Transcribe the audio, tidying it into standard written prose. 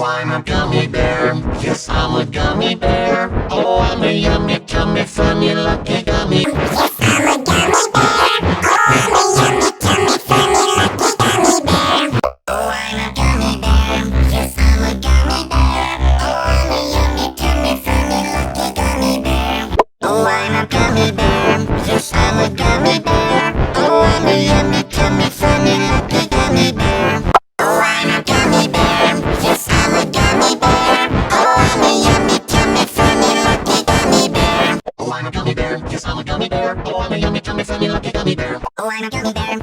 I'm a gummy bear. Yes, I'm a gummy bear. Oh, I'm a yummy, tummy, funny, lucky gummy. Yes, I'm a gummy bear. Oh, I'm a yummy, tummy, funny, lucky gummy bear. Oh, I'm a gummy bear. Yes, I'm a gummy bear. Oh, I'm a yummy, tummy, funny, lucky gummy bear. Oh, I'm a gummy bear. Yes, I'm a gummy bear. Oh, I'm a yummy, tummy, funny, lucky gummy bear. Oh, I'm a gummy bear. Yes, I'm a gummy bear. Oh, I'm a yummy, tummy, funny, lucky gummy bear. Oh, I'm a gummy bear. Yes, I'm a gummy bear. Oh, I'm a yummy, tummy, funny, lucky gummy bear. Oh, I'm a gummy bear.